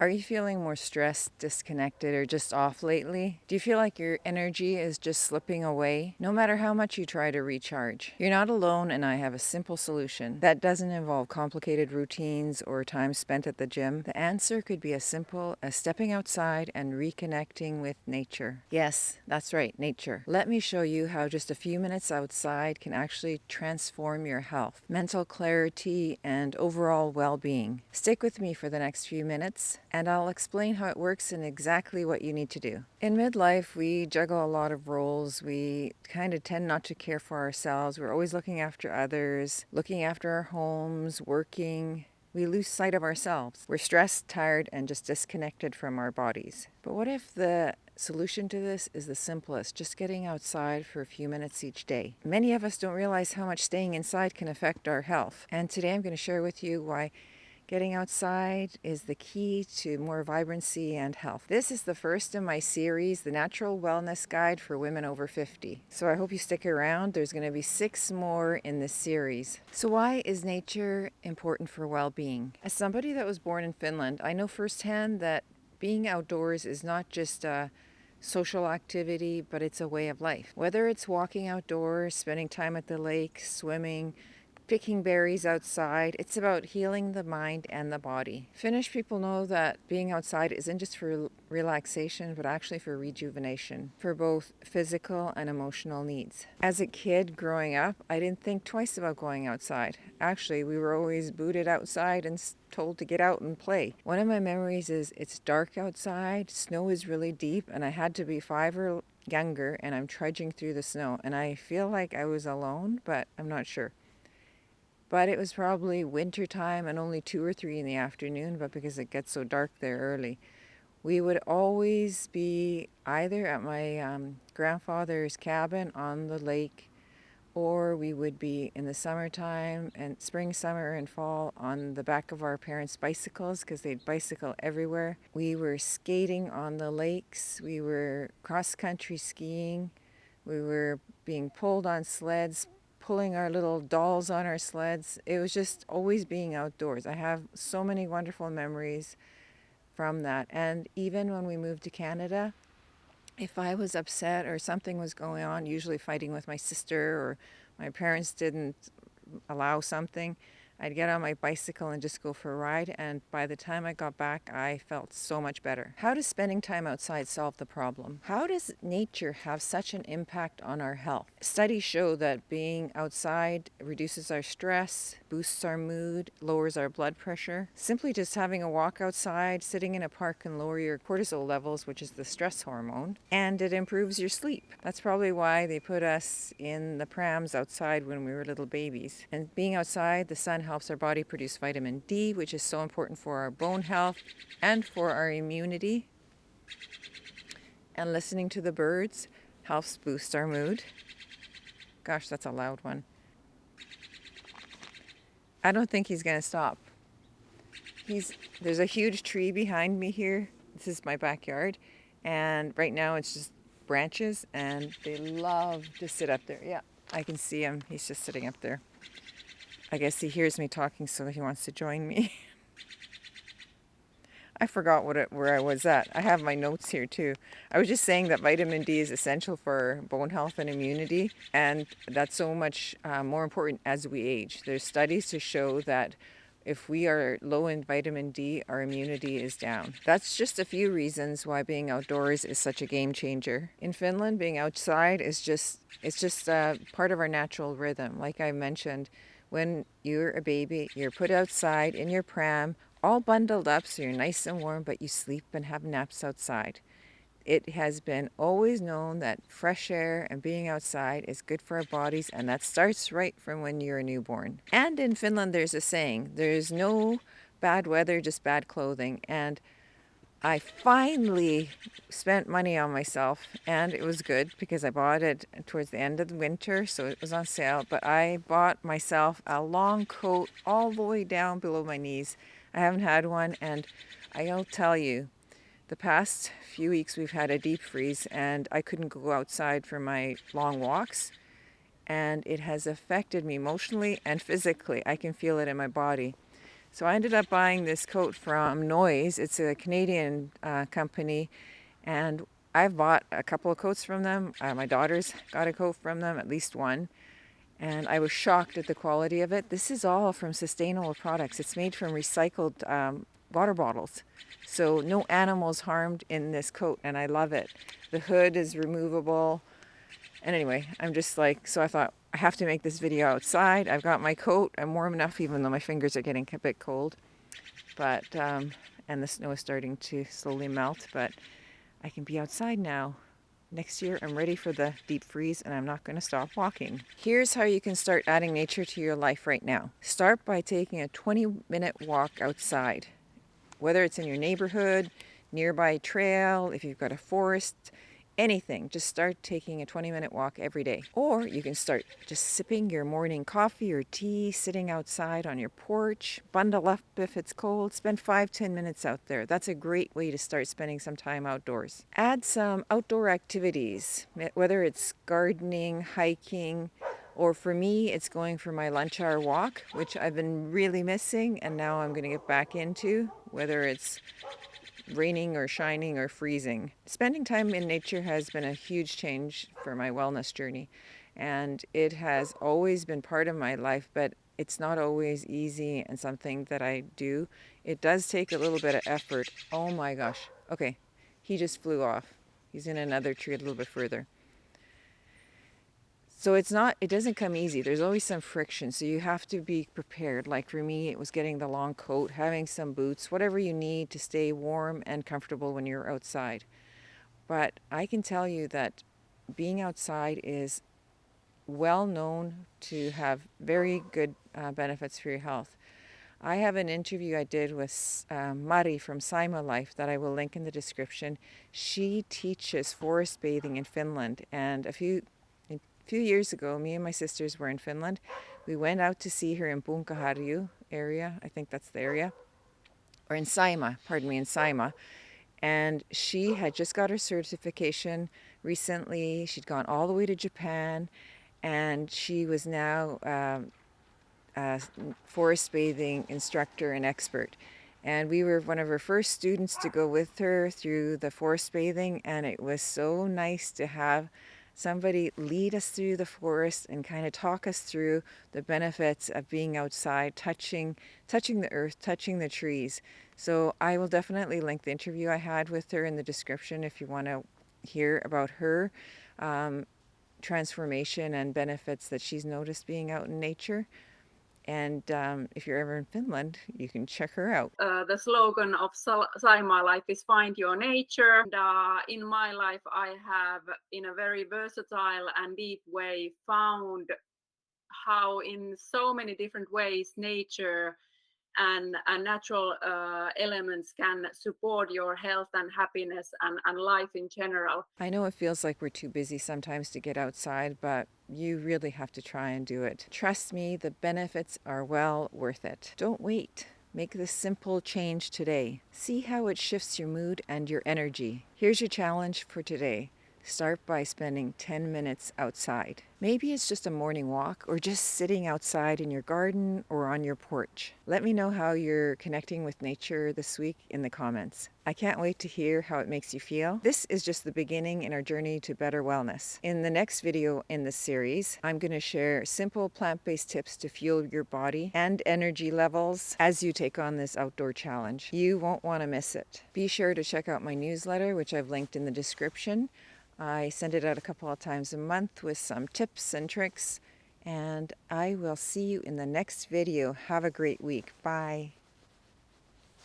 Are you feeling more stressed, disconnected, or just off lately? Do you feel like your energy is just slipping away, no matter how much you try to recharge? You're not alone, and I have a simple solution that doesn't involve complicated routines or time spent at the gym. The answer could be as simple as stepping outside and reconnecting with nature. Yes, that's right, nature. Let me show you how just a few minutes outside can actually transform your health, mental clarity, and overall well being. Stick with me for the next few minutes, and I'll explain how it works and exactly what you need to do. In midlife, we juggle a lot of roles. We kind of tend not to care for ourselves. We're always looking after others, looking after our homes, working. We lose sight of ourselves. We're stressed, tired, and just disconnected from our bodies. But what if the solution to this is the simplest, just getting outside for a few minutes each day? Many of us don't realize how much staying inside can affect our health. And today I'm going to share with you why getting outside is the key to more vibrancy and health. This is the first in my series, The Natural Wellness Guide for Women Over 50. So I hope you stick around. There's going to be 6 more in this series. So why is nature important for well-being? As somebody that was born in Finland, I know firsthand that being outdoors is not just a social activity, but it's a way of life. Whether it's walking outdoors, spending time at the lake, swimming, picking berries outside, it's about healing the mind and the body. Finnish people know that being outside isn't just for relaxation, but actually for rejuvenation, for both physical and emotional needs. As a kid growing up, I didn't think twice about going outside. Actually, we were always booted outside and told to get out and play. One of my memories is it's dark outside, snow is really deep, and I had to be 5 or younger, and I'm trudging through the snow, and I feel like I was alone, but I'm not sure. But it was probably winter time and only 2 or 3 in the afternoon, but because it gets so dark there early. We would always be either at my grandfather's cabin on the lake, or we would be in the summertime and spring, summer, and fall on the back of our parents' bicycles because they'd bicycle everywhere. We were skating on the lakes. We were cross-country skiing. We were being pulled on sleds, pulling our little dolls on our sleds. It was just always being outdoors. I have so many wonderful memories from that. And even when we moved to Canada, if I was upset or something was going on, usually fighting with my sister or my parents didn't allow something, I'd get on my bicycle and just go for a ride, and by the time I got back, I felt so much better. How does spending time outside solve the problem? How does nature have such an impact on our health? Studies show that being outside reduces our stress, boosts our mood, lowers our blood pressure. Simply just having a walk outside, sitting in a park can lower your cortisol levels, which is the stress hormone, and it improves your sleep. That's probably why they put us in the prams outside when we were little babies. And being outside, the sun helps our body produce vitamin D, which is so important for our bone health and for our immunity. And listening to the birds helps boost our mood. Gosh, that's a loud one. I don't think he's going to stop. There's a huge tree behind me here. This is my backyard. And right now it's just branches, and they love to sit up there. Yeah, I can see him. He's just sitting up there. I guess he hears me talking, so he wants to join me. I forgot where I was at. I have my notes here too. I was just saying that vitamin D is essential for bone health and immunity, and that's so much more important as we age. There's studies to show that if we are low in vitamin D, our immunity is down. That's just a few reasons why being outdoors is such a game changer. In Finland, being outside is just part of our natural rhythm. Like I mentioned, when you're a baby, you're put outside in your pram, all bundled up so you're nice and warm, but you sleep and have naps outside. It has been always known that fresh air and being outside is good for our bodies, and that starts right from when you're a newborn. And in Finland, there's a saying, there's no bad weather, just bad clothing. And I finally spent money on myself, and it was good because I bought it towards the end of the winter, so it was on sale. But I bought myself a long coat all the way down below my knees. I haven't had one, and I'll tell you, the past few weeks we've had a deep freeze, and I couldn't go outside for my long walks, and it has affected me emotionally and physically. I can feel it in my body. So I ended up buying this coat from Noise. It's a Canadian company, and I've bought a couple of coats from them. My daughter's got a coat from them, at least one, and I was shocked at the quality of it. This is all from sustainable products. It's made from recycled water bottles. So no animals harmed in this coat, and I love it. The hood is removable. And anyway, I'm just like, so I thought I have to make this video outside. I've got my coat. I'm warm enough, even though my fingers are getting a bit cold. But, and the snow is starting to slowly melt, but I can be outside now. Next year, I'm ready for the deep freeze, and I'm not going to stop walking. Here's how you can start adding nature to your life right now. Start by taking a 20-minute walk outside, whether it's in your neighborhood, nearby trail, if you've got a forest, anything. Just start taking a 20-minute walk every day. Or you can start just sipping your morning coffee or tea, sitting outside on your porch, bundle up if it's cold, spend 5-10 minutes out there. That's a great way to start spending some time outdoors. Add some outdoor activities, whether it's gardening, hiking, or for me, it's going for my lunch hour walk, which I've been really missing, and now I'm going to get back into, whether it's raining or shining or freezing. Spending time in nature has been a huge change for my wellness journey, and it has always been part of my life, but it's not always easy and something that I do. It does take a little bit of effort. Oh my gosh. Okay, he just flew off. He's in another tree a little bit further. So it doesn't come easy. There's always some friction. So you have to be prepared. Like for me, it was getting the long coat, having some boots, whatever you need to stay warm and comfortable when you're outside. But I can tell you that being outside is well known to have very good benefits for your health. I have an interview I did with Mari from SaimaaLife that I will link in the description. She teaches forest bathing in Finland, and a few years ago, me and my sisters were in Finland. We went out to see her in Punkaharju area. I think that's the area. Or in in Saimaa. And she had just got her certification recently. She'd gone all the way to Japan, and she was now a forest bathing instructor and expert. And we were one of her first students to go with her through the forest bathing, and it was so nice to have somebody lead us through the forest and kind of talk us through the benefits of being outside, touching the earth, touching the trees. So I will definitely link the interview I had with her in the description if you want to hear about her transformation and benefits that she's noticed being out in nature. And if you're ever in Finland, you can check her out. The slogan of SaimaaLife is find your nature. And, in my life, I have, in a very versatile and deep way, found how in so many different ways nature and natural elements can support your health and happiness and life in general. I know it feels like we're too busy sometimes to get outside, but you really have to try and do it. Trust me, the benefits are well worth it. Don't wait. Make this simple change today. See how it shifts your mood and your energy. Here's your challenge for today. Start by spending 10 minutes outside. Maybe it's just a morning walk or just sitting outside in your garden or on your porch. Let me know how you're connecting with nature this week in the comments. I can't wait to hear how it makes you feel. This is just the beginning in our journey to better wellness. In the next video in this series, I'm going to share simple plant-based tips to fuel your body and energy levels as you take on this outdoor challenge. You won't want to miss it. Be sure to check out my newsletter, which I've linked in the description. I send it out a couple of times a month with some tips and tricks, and I will see you in the next video. Have a great week. Bye.